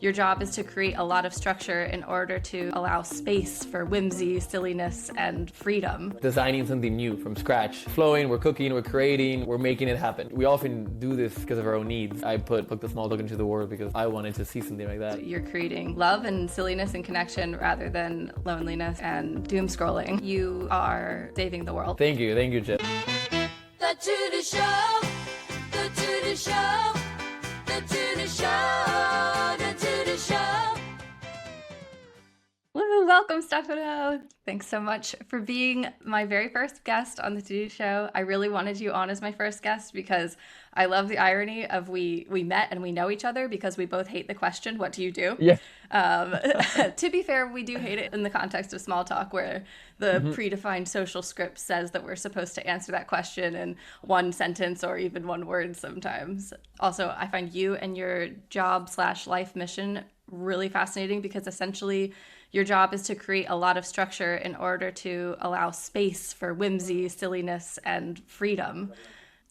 Your job is to create a lot of structure in order to allow space for whimsy, silliness, and freedom. Designing something new from scratch. Flowing, we're cooking, we're creating, we're making it happen. We often do this because of our own needs. I put the small talk into the world because I wanted to see something like that. You're creating love and silliness and connection rather than loneliness and doom scrolling. You are saving the world. Thank you, Jen. The Tuna Show, the Tuna Show, the Tuna Show, the Tuna Show. Woo, welcome, Stefano. Thanks so much for being my very first guest on the Tuna Show. I really wanted you on as my first guest because I love the irony of we met and we know each other because we both hate the question, what do you do? Yeah. To be fair, we do hate it in the context of small talk where the predefined social script says that we're supposed to answer that question in one sentence or even one word sometimes. Also, I find you and your job/life mission really fascinating because essentially your job is to create a lot of structure in order to allow space for whimsy, silliness, and freedom.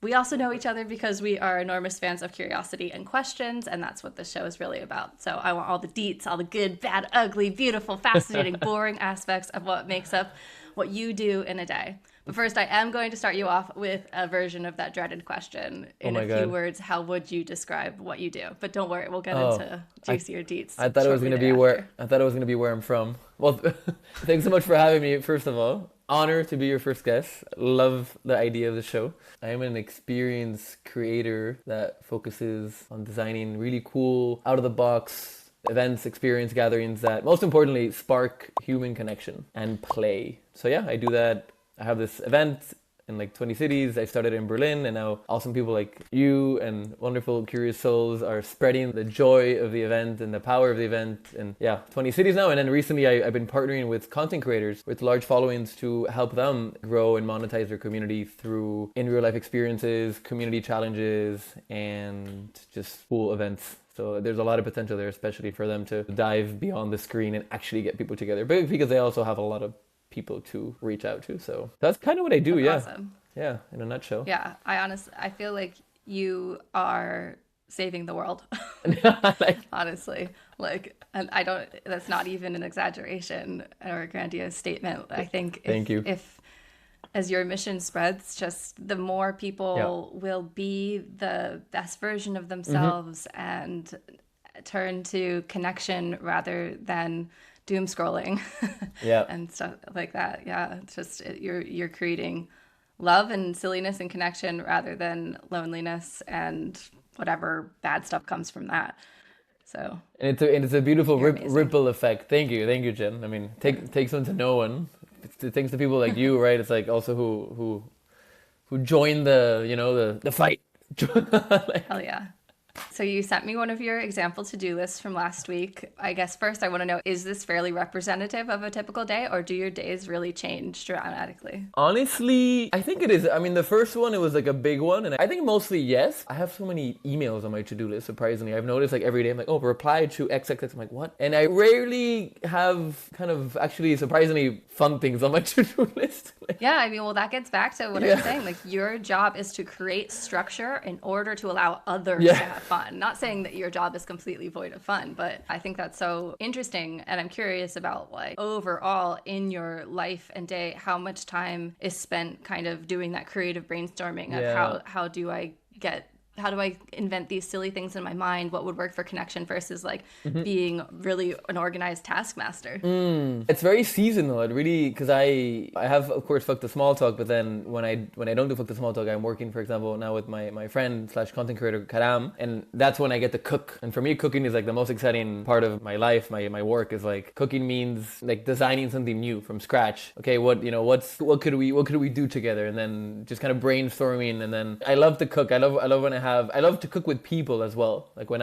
We also know each other because we are enormous fans of curiosity and questions, and that's what this show is really about. So I want all the deets, all the good, bad, ugly, beautiful, fascinating, boring aspects of what makes up what you do in a day. But first, I am going to start you off with a version of that dreaded question. In a few words, how would you describe what you do? But don't worry, we'll get into juicier deets. I thought it was going to be where I'm from. Well, thanks so much for having me, first of all. Honor to be your first guest. Love the idea of the show. I am an experienced creator that focuses on designing really cool, out-of-the-box events, experience gatherings that, most importantly, spark human connection and play. So yeah, I do that. I have this event in like 20 cities. I started in Berlin, and now awesome people like you and wonderful, curious souls are spreading the joy of the event and the power of the event. And yeah, 20 cities now. And then recently I've been partnering with content creators with large followings to help them grow and monetize their community through in real life experiences, community challenges, and just cool events. So there's a lot of potential there, especially for them to dive beyond the screen and actually get people together. But because they also have a lot of people to reach out to. So that's kind of what I do. That's awesome. Yeah, in a nutshell. Yeah, I feel like you are saving the world. Honestly, and that's not even an exaggeration or a grandiose statement. I think if as your mission spreads, just the more people will be the best version of themselves and turn to connection rather than doom scrolling and stuff like that. Yeah, it's just you're creating love and silliness and connection rather than loneliness and whatever bad stuff comes from that. So and it's a beautiful ripple effect. Thank you, Jen. I mean, takes one to know one. Thanks to people like you, right? It's like also who joined the fight. Hell yeah. So you sent me one of your example to-do lists from last week. I guess first I want to know, is this fairly representative of a typical day, or do your days really change dramatically? Honestly, I think it is. I mean, the first one, it was like a big one, and I think mostly yes. I have so many emails on my to-do list, surprisingly. I've noticed like every day, I'm like, oh, reply to XXX. I'm like, what? And I rarely have kind of actually surprisingly fun things on my to-do list. Yeah, I mean, well, that gets back to what I'm saying. Like, your job is to create structure in order to allow others to have fun. Not saying that your job is completely void of fun, but I think that's so interesting. And I'm curious about, like, overall in your life and day, how much time is spent kind of doing that creative brainstorming of how do I invent these silly things in my mind? What would work for connection versus like being really an organized taskmaster? It's very seasonal. It really, because I have, of course, fuck the small talk, but then when I don't do fuck the small talk, I'm working, for example, now with my friend / content creator Karam, and that's when I get to cook. And for me, cooking is like the most exciting part of my life. My work is like, cooking means like designing something new from scratch. Okay, what could we do together, and then just kind of brainstorming. And then I love to cook. I love to cook with people as well. Like when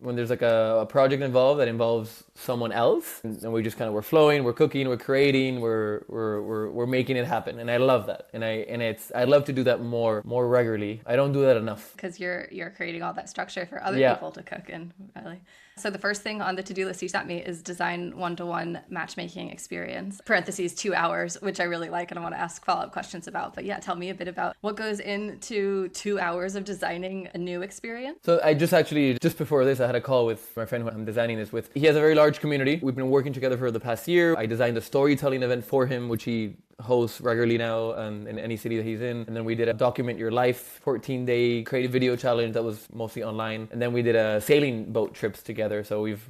there's like a project involved that involves someone else, and we just kind of, we're flowing, we're cooking, we're creating, we're making it happen. And I love that. And I love to do that more regularly. I don't do that enough. Because you're creating all that structure for other people to cook in, really. So the first thing on the to-do list you sent me is design one-to-one matchmaking experience, parentheses 2 hours, which I really like and I want to ask follow-up questions about. But yeah, tell me a bit about what goes into 2 hours of designing a new experience. So I just before this, I had a call with my friend who I'm designing this with. He has a very large community. We've been working together for the past year. I designed a storytelling event for him, which he hosts regularly now and in any city that he's in. And then we did a document your life 14-day creative video challenge that was mostly online. And then we did a sailing boat trips together. So we've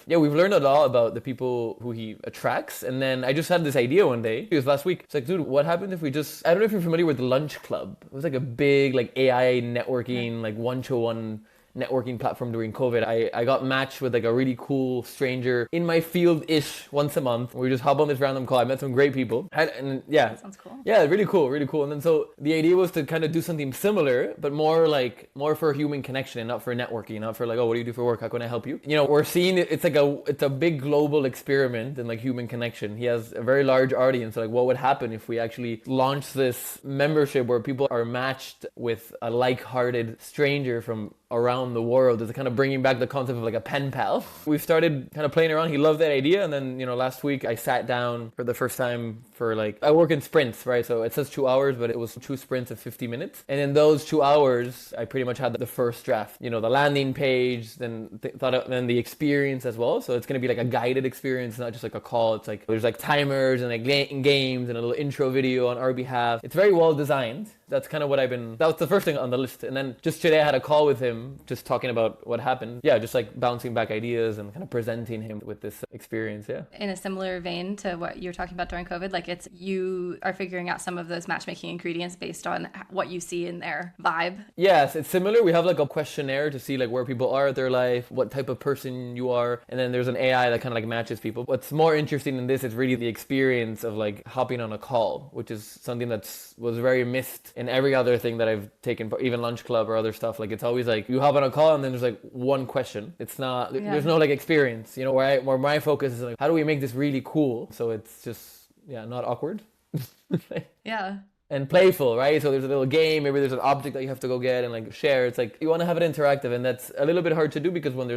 we've learned a lot about the people who he attracts. And then I just had this idea one day. It was last week. It's like, dude, what happened if we just, I don't know if you're familiar with the Lunch Club. It was like a big like AI networking, like one-to-one networking platform during COVID. I got matched with like a really cool stranger in my field-ish once a month. We just hop on this random call. I met some great people. And yeah. That sounds cool. Yeah, really cool, really cool. And then so the idea was to kind of do something similar, but more for human connection and not for networking, not for like, oh, what do you do for work? How can I help you? You know, we're seeing it's a big global experiment in like human connection. He has a very large audience. So like what would happen if we actually launched this membership where people are matched with a like-hearted stranger from around the world? Is kind of bringing back the concept of like a pen pal. We started kind of playing around. He loved that idea. And then, you know, last week I sat down for the first time for like, I work in sprints, right? So it says 2 hours, but it was 2 sprints of 50 minutes. And in those 2 hours, I pretty much had the first draft, you know, the landing page, then then the experience as well. So it's going to be like a guided experience, not just like a call. It's like, there's like timers and like games and a little intro video on our behalf. It's very well designed. That's kind of that was the first thing on the list. And then just today I had a call with him, just talking about what happened. Yeah, just like bouncing back ideas and kind of presenting him with this experience, yeah. In a similar vein to what you were talking about during COVID, like it's, you are figuring out some of those matchmaking ingredients based on what you see in their vibe. Yes, it's similar. We have like a questionnaire to see like where people are at their life, what type of person you are. And then there's an AI that kind of like matches people. What's more interesting in this is really the experience of like hopping on a call, which is something was very missed in every other thing that I've taken, even Lunch Club or other stuff. Like it's always like you hop on a call and then there's like one question. It's not, there's no like experience, you know, where my focus is like, how do we make this really cool? So it's just, yeah, not awkward. Yeah. And playful, right? So there's a little game, maybe there's an object that you have to go get and like share. It's like you want to have it interactive, and that's a little bit hard to do because when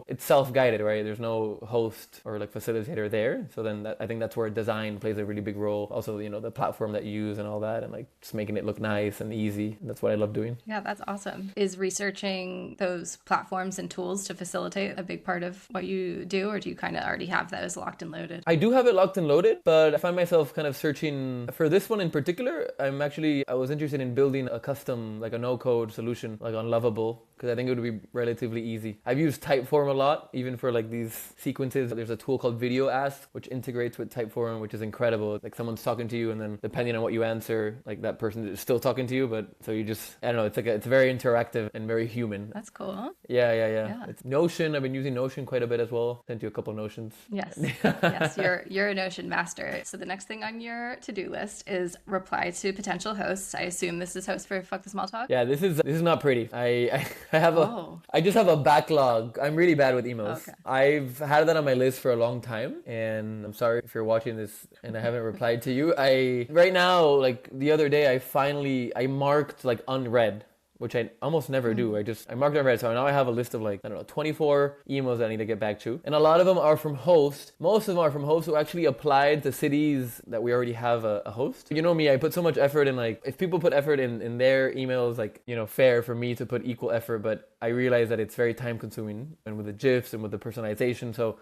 it's self-guided, right? There's no host or like facilitator there. So then I think that's where design plays a really big role. Also, you know, the platform that you use and all that, and like just making it look nice and easy. That's what I love doing. Yeah, that's awesome. Is researching those platforms and tools to facilitate a big part of what you do, or do you kind of already have those locked and loaded? I do have it locked and loaded, but I find myself kind of searching for this one in particular. I was interested in building a custom, like a no-code solution, like on Lovable, because I think it would be relatively easy. I've used Typeform a lot, even for like these sequences. There's a tool called Video Ask, which integrates with Typeform, which is incredible. Like someone's talking to you, and then depending on what you answer, like that person is still talking to you, but so you just, I don't know, it's very interactive and very human. That's cool. Yeah. It's Notion. I've been using Notion quite a bit as well. Sent you a couple of Notions. Yes. Yes, you're a Notion master. So the next thing on your to-do list is reply to potential hosts. I assume this is host for Fuck the Small Talk? Yeah, this is not pretty. I just have a backlog. I'm really bad with emails. Okay. I've had that on my list for a long time, and I'm sorry if you're watching this and I haven't replied to you. Right now, like the other day, I marked like unread, which I almost never do. I marked unread. So now I have a list of like, I don't know, 24 emails that I need to get back to. And a lot of them are from hosts. Most of them are from hosts who actually applied to cities that we already have a host. You know me, I put so much effort in, like, if people put effort in their emails, like, you know, fair for me to put equal effort, but I realize that it's very time consuming, and with the GIFs and with the personalization. So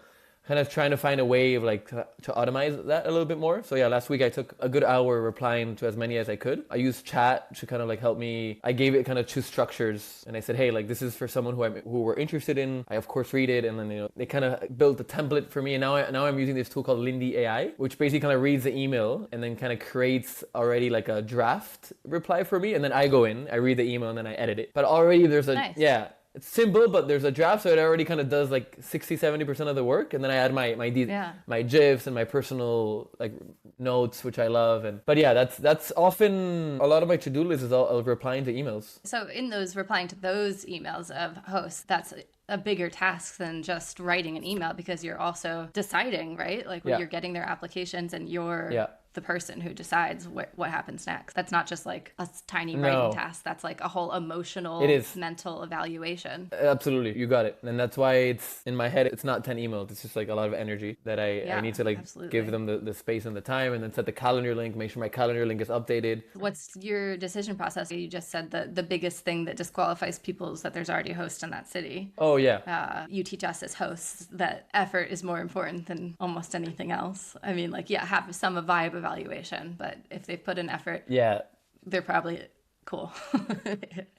kind of trying to find a way of like to automate that a little bit more. So yeah, last week I took a good hour replying to as many as I could. I used chat to kind of like help me. I gave it kind of 2 structures, and I said, hey, like this is for someone who we're interested in. I of course read it, and then, you know, they kind of built a template for me. And now I'm using this tool called Lindy AI, which basically kind of reads the email and then kind of creates already like a draft reply for me. And then I go in, I read the email, and then I edit it. But already there's nice. Yeah. It's simple, but there's a draft, so it already kind of does like 60-70% of the work, and then I add my GIFs and my personal like notes, which I love. But yeah, that's often a lot of my to-do list is all replying to emails. So in those replying to those emails of hosts, that's a bigger task than just writing an email, because you're also deciding, right? Like when you're getting their applications and you're the person who decides what happens next. That's not just like a tiny No. writing task. That's like a whole emotional, It is. mental evaluation. Absolutely, you got it. And that's why it's in my head, it's not 10 emails. It's just like a lot of energy that I need to like absolutely. give them the space and the time, and then set the calendar link, make sure my calendar link is updated. What's your decision process? You just said that the biggest thing that disqualifies people is that there's already a host in that city. Oh, yeah. You teach us as hosts that effort is more important than almost anything else. I mean, like, yeah, have some vibe evaluation, but if they put in effort, Yeah. they're probably cool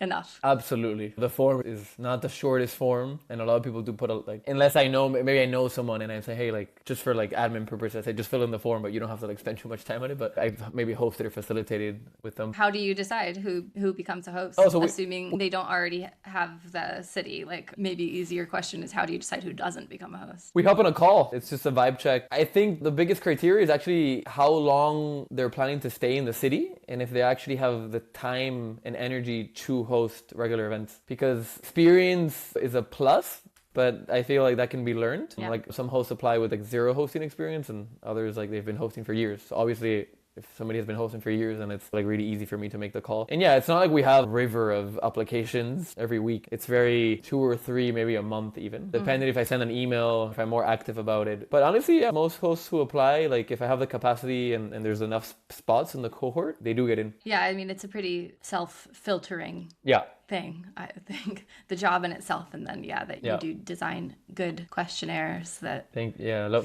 enough. Absolutely. The form is not the shortest form, and a lot of people do put unless I know, maybe I know someone and I say, hey, like, just for like admin purposes, I say just fill in the form, but you don't have to like spend too much time on it. But I've maybe hosted or facilitated with them. How do you decide who becomes a host? Assuming they don't already have the city. Like, maybe easier question is, how do you decide who doesn't become a host? We hop on a call. It's just a vibe check. I think the biggest criteria is actually how long they're planning to stay in the city, and if they actually have the time and energy to host regular events. Because experience is a plus, but I feel like that can be learned. Yeah. Like some hosts apply with like zero hosting experience, and others like they've been hosting for years. So obviously, if somebody has been hosting for years, then it's like really easy for me to make the call. And yeah, it's not like we have a river of applications every week. It's very 2 or 3, maybe a month even. Depending if I send an email, if I'm more active about it. But honestly, yeah, most hosts who apply, like if I have the capacity and there's enough spots in the cohort, they do get in. Yeah, I mean, it's a pretty self-filtering Yeah. thing, I think. The job in itself, and then that you do design good questionnaires that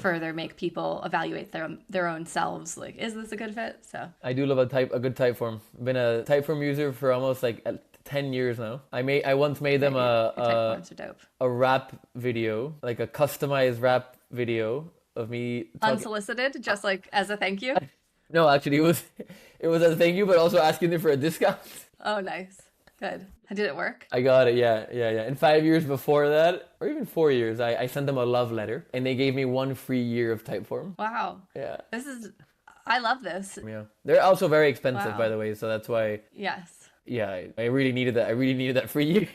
further make people evaluate their own selves. Like, is this a good fit? So I do love a good Typeform. I've been a Typeform user for almost like 10 years now. I once made them your Typeforms are dope. a rap video, like a customized rap video of me Unsolicited, just like as a thank you. No, actually it was a thank you, but also asking them for a discount. Oh, nice. Good. Did it work? I got it, yeah. And 5 years before that, or even 4 years, I sent them a love letter, and they gave me 1 free year of Typeform. Wow. Yeah. I love this. Yeah. They're also very expensive, Wow. by the way, so that's why. Yes. Yeah, I really needed that. I really needed that free year.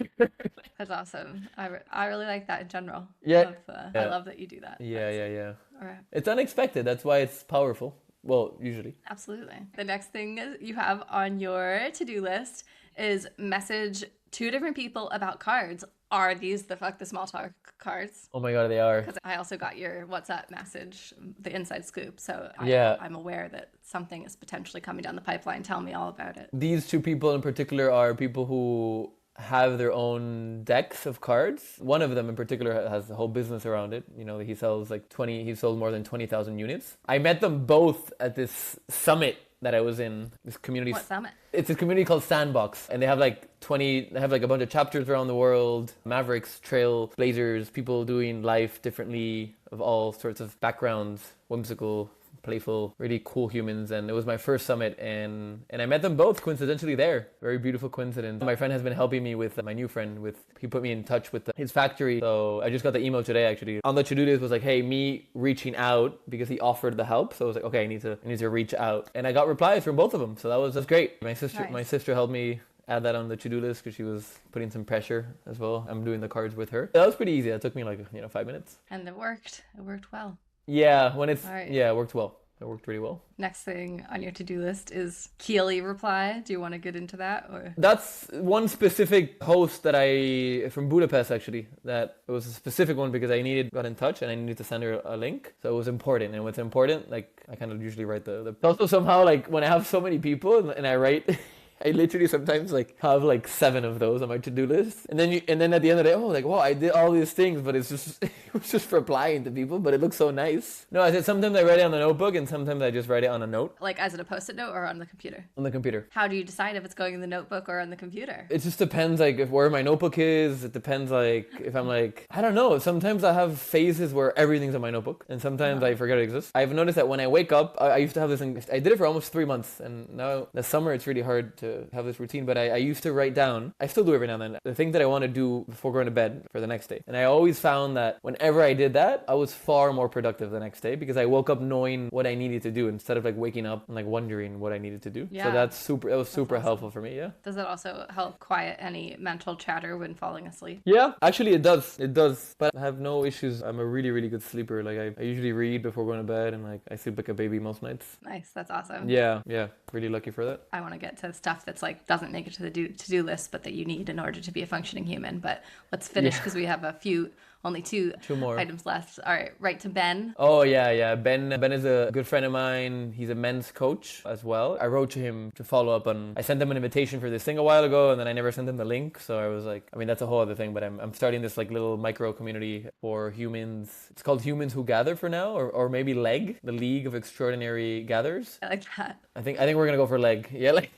That's awesome. I really like that in general. Yeah. I love that you do that. Yeah. All right. It's unexpected. That's why it's powerful. Well, usually. Absolutely. The next thing you have on your to-do list is message 2 different people about cards. Are these the fuck the small talk cards? Oh my god, they are. Because I also got your WhatsApp message, the inside scoop. So I'm aware that something is potentially coming down the pipeline. Tell me all about it. These 2 people in particular are people who have their own decks of cards. One of them in particular has a whole business around it. You know, he sells he sold more than 20,000 units. I met them both at this summit that I was in, this community. What summit? It's a community called Sandbox, and they have like a bunch of chapters around the world, Mavericks, Trailblazers, people doing life differently of all sorts of backgrounds, whimsical, playful, really cool humans. And it was my first summit, and I met them both coincidentally there. Very beautiful coincidence. My friend has been helping me with my new friend. He put me in touch with his factory. So I just got the email today actually. On the to-do list was like, hey, me reaching out because he offered the help. So I was like, okay, I need to reach out. And I got replies from both of them. So that's great. My sister helped me add that on the to-do list because she was putting some pressure as well. I'm doing the cards with her. That was pretty easy. That took me 5 minutes. And it worked. It worked well. Yeah, it worked well. It worked really well. Next thing on your to-do list is Keely reply. Do you want to get into that? Or that's one specific host from Budapest actually. That it was a specific one because I got in touch and I needed to send her a link. So it was important. And what's important, like I kind of usually write the also somehow like when I have so many people and I write I literally sometimes have 7 of those on my to-do list, and then at the end of the day, wow, I did all these things, but it was just replying to people, but it looks so nice. No, I said sometimes I write it on a notebook, and sometimes I just write it on a note. Like as in a post-it note or on the computer? On the computer. How do you decide if it's going in the notebook or on the computer? It just depends, where my notebook is. It depends, if I'm I don't know. Sometimes I have phases where everything's on my notebook, and sometimes I forget it exists. I've noticed that when I wake up, I used to have this thing. I did it for almost 3 months, and now the summer it's really hard to to have this routine, but I used to write down, I still do every now and then, the things that I want to do before going to bed for the next day. And I always found that whenever I did that, I was far more productive the next day because I woke up knowing what I needed to do instead of like waking up and like wondering what I needed to do. Yeah. So that was super awesome. helpful for me, yeah. Does it also help quiet any mental chatter when falling asleep? Yeah, actually it does. But I have no issues. I'm a really, really good sleeper. Like I usually read before going to bed and like I sleep like a baby most nights. Nice, that's awesome. Yeah, really lucky for that. I want to get to stuff that's like doesn't make it to the to-do list, but that you need in order to be a functioning human. But let's finish because we have only two more items left. All right, right to Ben. Oh yeah. Ben is a good friend of mine. He's a men's coach as well. I wrote to him to follow up on. I sent him an invitation for this thing a while ago, and then I never sent him the link. So I was like, I mean, that's a whole other thing. But I'm starting this like little micro community for humans. It's called Humans Who Gather for now, or maybe LEG, the League of Extraordinary Gatherers. I like that. I think we're gonna go for LEG. Yeah, like.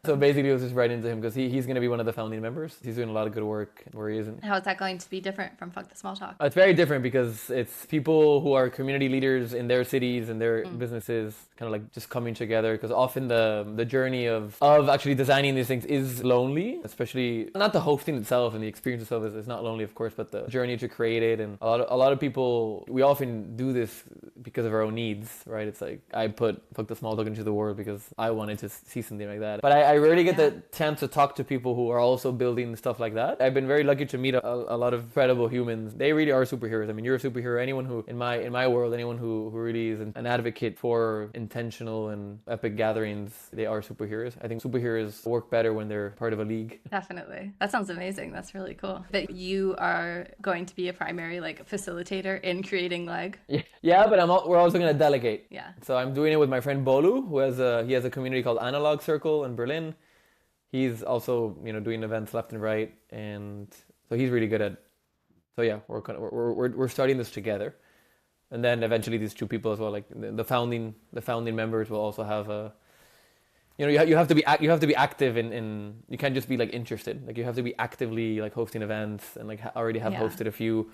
So basically, it was just right into him because he's gonna be one of the founding members. He's doing a lot of good work where he isn't. How is that going to be different from Fuck the Small Talk? It's very different because it's people who are community leaders in their cities and their businesses kind of like just coming together, because often the journey of actually designing these things is lonely, especially not the hosting itself and the experience itself is not lonely, of course, but the journey to create it. And a lot of people, we often do this because of our own needs, right? It's like I put Fuck the Small Talk into the world because I wanted to see something like that. But I rarely get the chance to talk to people who are also building stuff like that. I've been very lucky to meet a lot of incredible humans. They really are superheroes. I mean, you're a superhero. Anyone who, in my world, anyone who really is an advocate for intentional and epic gatherings, they are superheroes. I think superheroes work better when they're part of a league. Definitely. That sounds amazing. That's really cool. That you are going to be a primary like facilitator in creating LEG. Yeah, but we're also going to delegate. Yeah. So I'm doing it with my friend Bolu, who has a community called Analog Circle in Berlin. He's also, doing events left and right, and so he's really good at. So yeah, we're starting this together, and then eventually these two people as well, like the founding members will also have a. You have to be active in. You can't just be like interested. Like you have to be actively like hosting events and like already have hosted a few.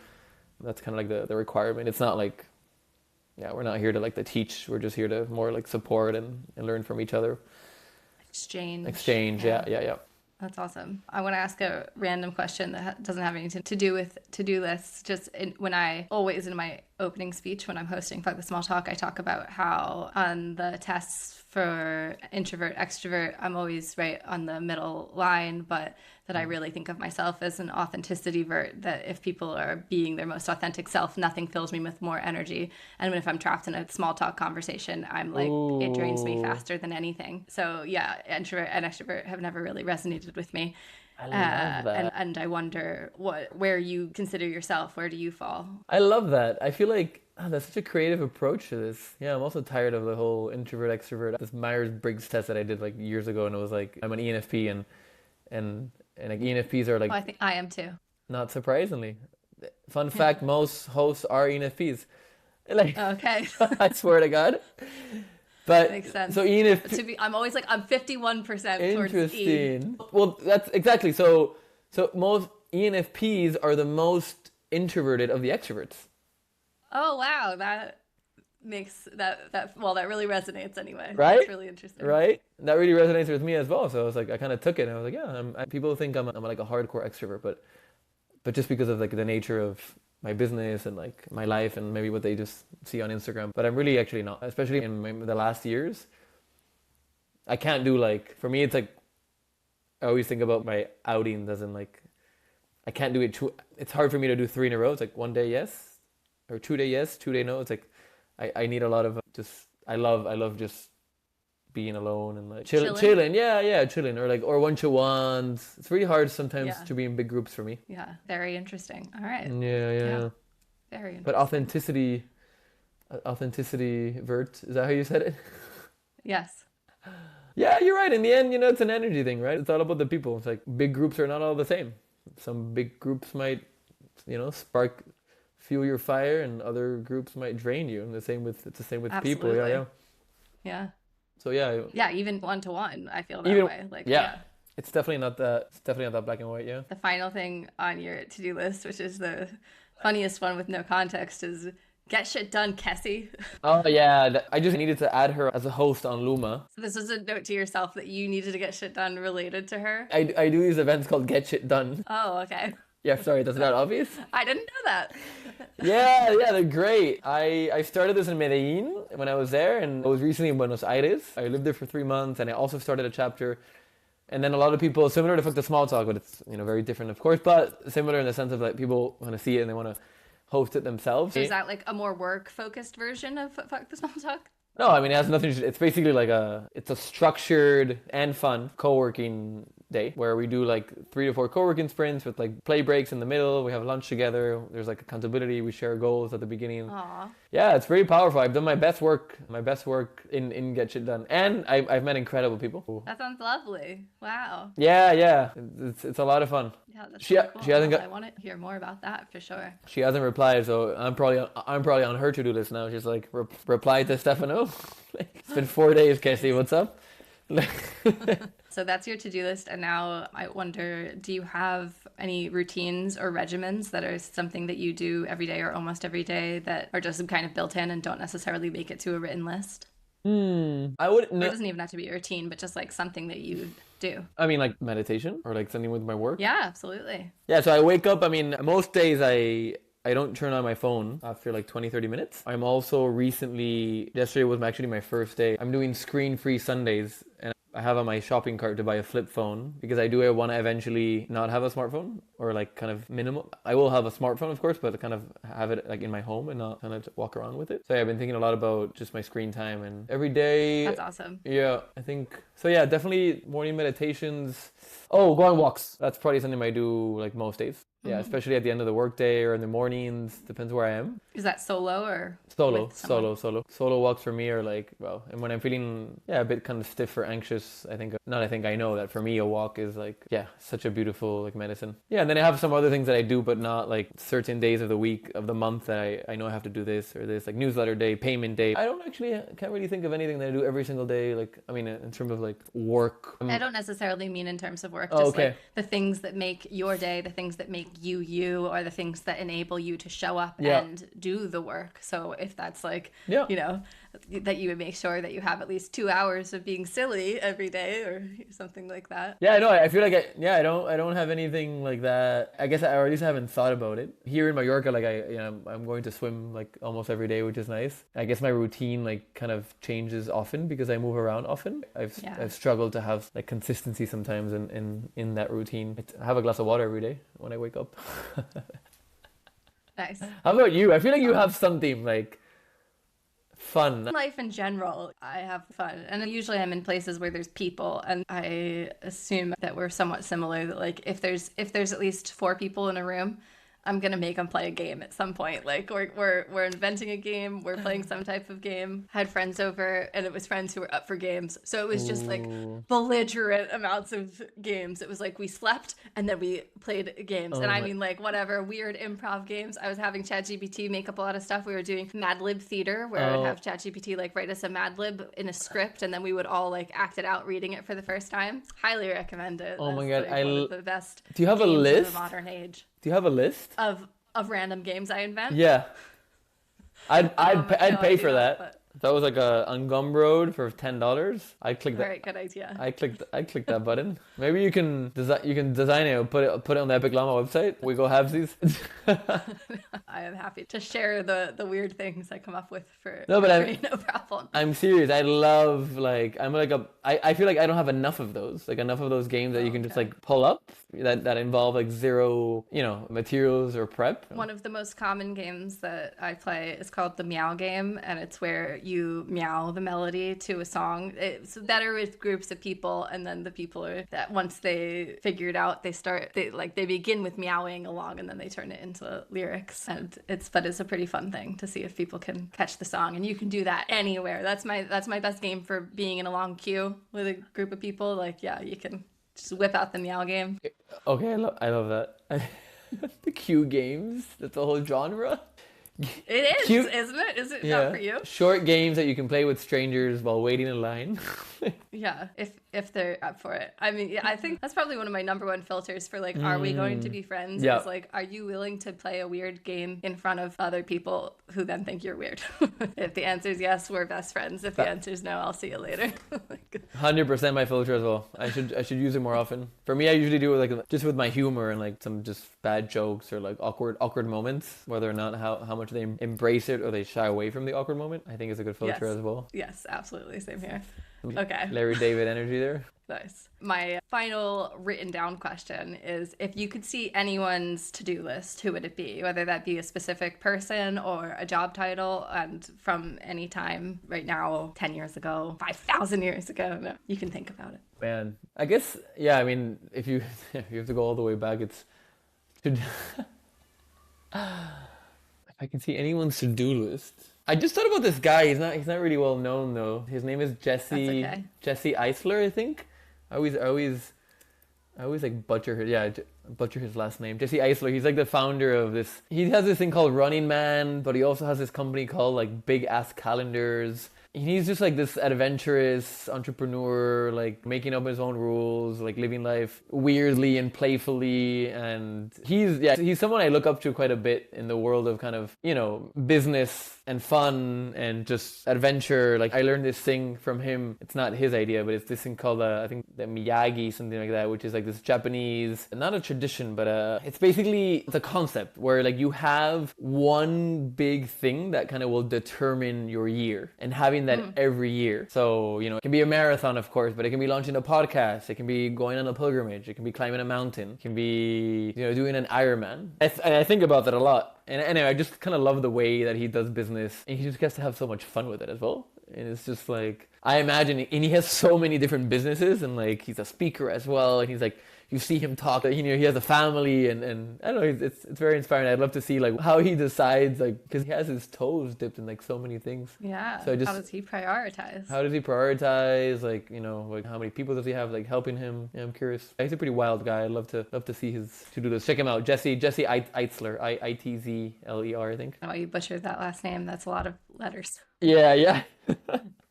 That's kind of like the requirement. It's not like. Yeah, we're not here to like to teach. We're just here to more like support and learn from each other. Exchange. Yeah. That's awesome. I want to ask a random question that doesn't have anything to do with to-do lists. Just when I always in my opening speech when I'm hosting Fuck the Small Talk, I talk about how on the tests for introvert, extrovert, I'm always right on the middle line, but that I really think of myself as an authenticity-vert, that if people are being their most authentic self, nothing fills me with more energy. And if I'm trapped in a small talk conversation, I'm like, it drains me faster than anything. So yeah, introvert and extrovert have never really resonated with me. I love that. And I wonder where you consider yourself, where do you fall? I love that. I feel like that's such a creative approach to this. Yeah, I'm also tired of the whole introvert extrovert. This Myers-Briggs test that I did like years ago, and it was like I'm an ENFP, and like ENFPs are like. I think I am too. Not surprisingly, fun fact: most hosts are ENFPs. Like, okay. I swear to God. But makes sense. So ENFP. I'm always like I'm 51% towards Interesting. Well, that's exactly so. So most ENFPs are the most introverted of the extroverts. Oh wow, that makes that really resonates anyway. Right? That's really interesting. Right? That really resonates with me as well. So I was like, I kind of took it, and I was like, yeah. People think I'm like a hardcore extrovert, but just because of like the nature of my business and like my life and maybe what they just see on Instagram. But I'm really actually not, especially in the last years. I can't do like, for me, it's like, I always think about my outings as in like, I can't do it it's hard for me to do 3 in a row. It's like 1 day yes, or 2 day yes, 2 day no. It's like, I need a lot of just, I love just being alone and like chilling. Chilling or one-to-ones. It's really hard sometimes to be in big groups for me. Yeah, very interesting. All right. Yeah. Very interesting. But authenticity-vert, is that how you said it? Yes. Yeah, you're right. In the end, it's an energy thing, right? It's all about the people. It's like big groups are not all the same. Some big groups might, fuel your fire, and other groups might drain you. And it's the same with Absolutely. People. Yeah. So yeah, even one-to-one, I feel that way. Like it's definitely not that black and white. Yeah. The final thing on your to-do list, which is the funniest one with no context, is Get shit done, Kessie. Oh yeah, I just needed to add her as a host on Luma. So this was a note to yourself that you needed to get shit done related to her. I do these events called Get Shit Done. Oh, okay. Yeah, sorry, that's not obvious. I didn't know that. Yeah, they're great. I started this in Medellin when I was there, and I was recently in Buenos Aires. I lived there for 3 months, and I also started a chapter. And then a lot of people, similar to Fuck the Small Talk, but it's very different, of course, but similar in the sense of like people want to see it and they want to host it themselves. So is that like a more work-focused version of Fuck the Small Talk? No, I mean it has nothing. It's basically like it's a structured and fun co-working day where we do like 3 to 4 co-working sprints with like play breaks in the middle. We have lunch together. There's like accountability. We share goals at the beginning. Aw. Yeah, it's very powerful. I've done my best work in Get Shit Done, and I've met incredible people. That sounds lovely. Wow. Yeah, it's a lot of fun. Yeah, that's She really cool. she hasn't got. I want to hear more about that for sure. She hasn't replied, so I'm probably on her to-do list now. She's like, reply to Stefano. It's been 4 days, Kessie. What's up? So that's your to-do list, and now I wonder, do you have any routines or regimens that are something that you do every day or almost every day that are just kind of built in and don't necessarily make it to a written list? I wouldn't. It doesn't even have to be a routine, but just like something that you do. I mean, like meditation or like something with my work. Yeah, absolutely. Yeah, so I wake up. I mean, most days I don't turn on my phone after like 20-30 minutes. I'm also yesterday was actually my first day. I'm doing screen-free Sundays, and I have on my shopping cart to buy a flip phone because I want to eventually not have a smartphone, or like kind of minimal. I will have a smartphone, of course, but kind of have it like in my home and not kind of walk around with it. So yeah, I've been thinking a lot about just my screen time, and every day. That's awesome. Yeah, I think so. Yeah, definitely morning meditations. Oh, go on walks. That's probably something I do like most days. Yeah, especially at the end of the workday or in the mornings. Depends where I am. Is that solo or Solo. with someone? Solo walks for me are like, and when I'm feeling, a bit kind of stiff or anxious, I know that for me a walk is like, such a beautiful like medicine. Yeah, and then I have some other things that I do, but not like certain days of the week, of the month that I know I have to do this or this, like newsletter day, payment day. Can't really think of anything that I do every single day. Like, I mean, in terms of like work. I don't necessarily mean in terms of work, just like the things that make your day, the things that make you, or the things that enable you to show up and do the work. So if that's like, that you would make sure that you have at least 2 hours of being silly every day or something like that. Yeah, no, I feel like I don't have anything like that. I guess or at least I haven't thought about it. Here in Mallorca, like I'm going to swim like almost every day, which is nice. I guess my routine like kind of changes often because I move around often. I've struggled to have like consistency sometimes in that routine. I have a glass of water every day when I wake up. Nice. How about you? I feel like you have something like fun. Life in general, I have fun, and usually I'm in places where there's people, and I assume that we're somewhat similar. That like if there's at least 4 people in a room, I'm gonna make them play a game at some point. Like we're inventing a game, we're playing some type of game. I had friends over, and it was friends who were up for games, so it was just like belligerent amounts of games. It was like we slept and then we played games, and I mean like whatever weird improv games. I was having ChatGPT make up a lot of stuff. We were doing Mad Lib theater, where I would have ChatGPT like write us a Mad Lib in a script, and then we would all like act it out reading it for the first time. Highly recommend it. Oh my god, like, one of the best. Do you have a games list? of the modern age. Do you have a list of random games I invent? Yeah, I'd pay for that. But... If that was like on Gumroad for $10, I'd click that. All right, good idea. I click that button. Maybe you can design it, put it on the Epic Llama website. We go halvesies. I am happy to share the weird things I come up with for no problem. I'm serious. I love I feel like I don't have enough of those games that you can just like pull up that involve like zero materials or prep. One of the most common games that I play is called the Meow game, and it's where you meow the melody to a song. It's better with groups of people, and then the people are that once they figure it out, they begin with meowing along, and then they turn it into lyrics. And it's a pretty fun thing to see if people can catch the song, and you can do that anywhere. That's my best game for being in a long queue with a group of people. Like, yeah, you can just whip out the Meow game. Okay, I love that. The queue games, that's a whole genre. It is, isn't it? Is it not for you? Short games that you can play with strangers while waiting in line. Yeah. if they're up for it. I mean, yeah, I think that's probably one of my number one filters for like, are we going to be friends? Yeah. Is like, are you willing to play a weird game in front of other people who then think you're weird? If the answer is yes, we're best friends. If the answer is no, I'll see you later. 100% my filter as well. I should use it more often. For me, I usually do it like just with my humor and like some just bad jokes or like awkward moments, whether or not how much they embrace it or they shy away from the awkward moment. I think is a good filter as well. Yes, absolutely. Same here. Okay. Larry David energy there. Nice. My final written down question is, if you could see anyone's to-do list, who would it be? Whether that be a specific person or a job title, and from any time right now, 10 years ago, 5,000 years ago, no, you can think about it. Man, I guess, yeah, I mean, if you have to go all the way back, it's if I can see anyone's to-do list. I just thought about this guy. He's not really well known though. His name is Jesse Eisler, I think. I always like butcher his last name. Jesse Eisler. He's like the founder of this. He has this thing called Running Man, but he also has this company called like Big Ass Calendars. He's just like this adventurous entrepreneur, like making up his own rules, like living life weirdly and playfully. And he's someone I look up to quite a bit in the world of kind of, business and fun and just adventure. Like I learned this thing from him. It's not his idea, but it's this thing called, I think the Miyagi, something like that, which is like this Japanese, not a tradition, but it's a concept where like you have one big thing that kind of will determine your year, and having that every year. So, it can be a marathon, of course, but it can be launching a podcast. It can be going on a pilgrimage. It can be climbing a mountain. It can be, doing an Ironman. And I think about that a lot. And anyway, I just kind of love the way that he does business, and he just gets to have so much fun with it as well. And it's just like, I imagine, and he has so many different businesses, and like he's a speaker as well, and he's like, you see him talk, he has a family, and I don't know, it's very inspiring. I'd love to see like how he decides, like, because he has his toes dipped in like so many things. Yeah. So how does he prioritize? Like, like how many people does he have like helping him? Yeah, I'm curious. He's a pretty wild guy. I'd love to see his to-do list. Check him out, Jesse Eitzler, Itzler, I think. Oh, you butchered that last name. That's a lot of letters. Yeah.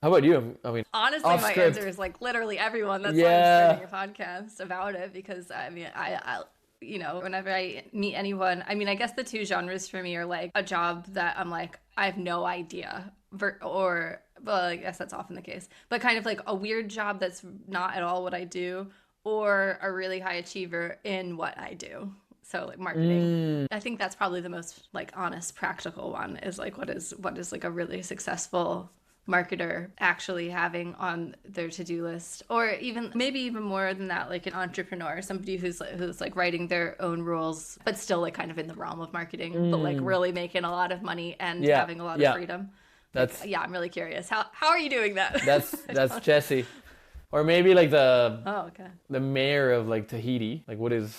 How about you? I mean, honestly, my script. answer is like literally everyone. That's why I'm starting a podcast about it, because I mean, I whenever I meet anyone, I mean, I guess the two genres for me are like a job that I'm like, I have no idea, or, well, I guess that's often the case, but kind of like a weird job that's not at all what I do, or a really high achiever in what I do. So like marketing, I think that's probably the most like honest, practical one, is like what is like a really successful marketer actually having on their to-do list, or even maybe even more than that, like an entrepreneur, somebody who's like writing their own rules, but still like kind of in the realm of marketing, but like really making a lot of money and having a lot of freedom. That's I'm really curious. How are you doing that? That's Jesse, or maybe like the mayor of like Tahiti. Like what is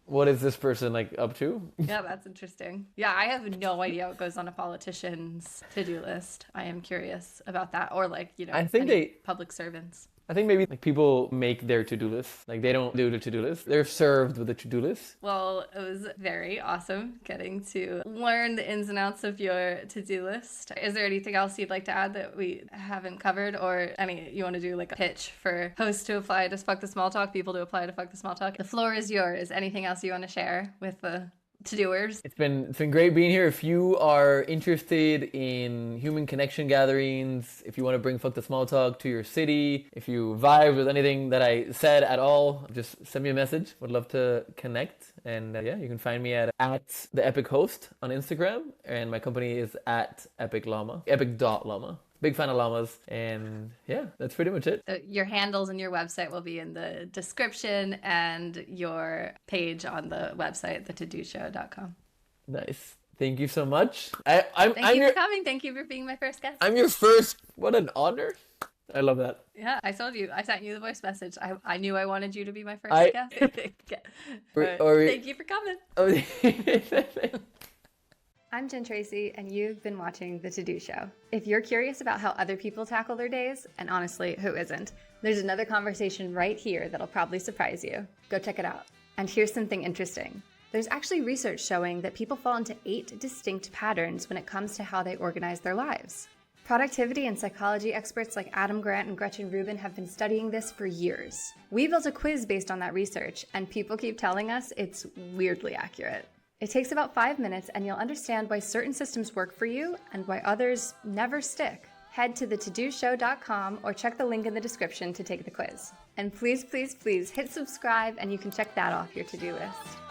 what is this person like up to? Yeah, that's interesting. Yeah, I have no idea what goes on a politician's to-do list. I am curious about that. Or like, I think public servants. I think maybe like people make their to-do list. Like they don't do the to-do list. They're served with a to-do list. Well, it was very awesome getting to learn the ins and outs of your to-do list. Is there anything else you'd like to add that we haven't covered? Or you want to do like a pitch for hosts to apply to Fuck the Small Talk, people to apply to Fuck the Small Talk? The floor is yours. Anything else you want to share with the to-doers? It's been great being here. If you are interested in human connection gatherings, if you want to bring Fuck the Small Talk to your city, if you vibe with anything that I said at all, just send me a message. Would love to connect. And you can find me at the Epic Host on Instagram, and my company is at epic.llama. Big fan of llamas, and that's pretty much it. Your handles and your website will be in the description, and your page on the website, thetodoshow.com. Nice. Thank you so much. Thank you for coming. Thank you for being my first guest. I'm your first. What an honor. I love that. Yeah, I told you. I sent you the voice message. I knew I wanted you to be my first guest. Thank you for coming. I'm Jen Tracy, and you've been watching The To-Do Show. If you're curious about how other people tackle their days, and honestly, who isn't, there's another conversation right here that'll probably surprise you. Go check it out. And here's something interesting. There's actually research showing that people fall into 8 distinct patterns when it comes to how they organize their lives. Productivity and psychology experts like Adam Grant and Gretchen Rubin have been studying this for years. We built a quiz based on that research, and people keep telling us it's weirdly accurate. It takes about 5 minutes, and you'll understand why certain systems work for you and why others never stick. Head to thetodoshow.com or check the link in the description to take the quiz. And please, please, please hit subscribe, and you can check that off your to-do list.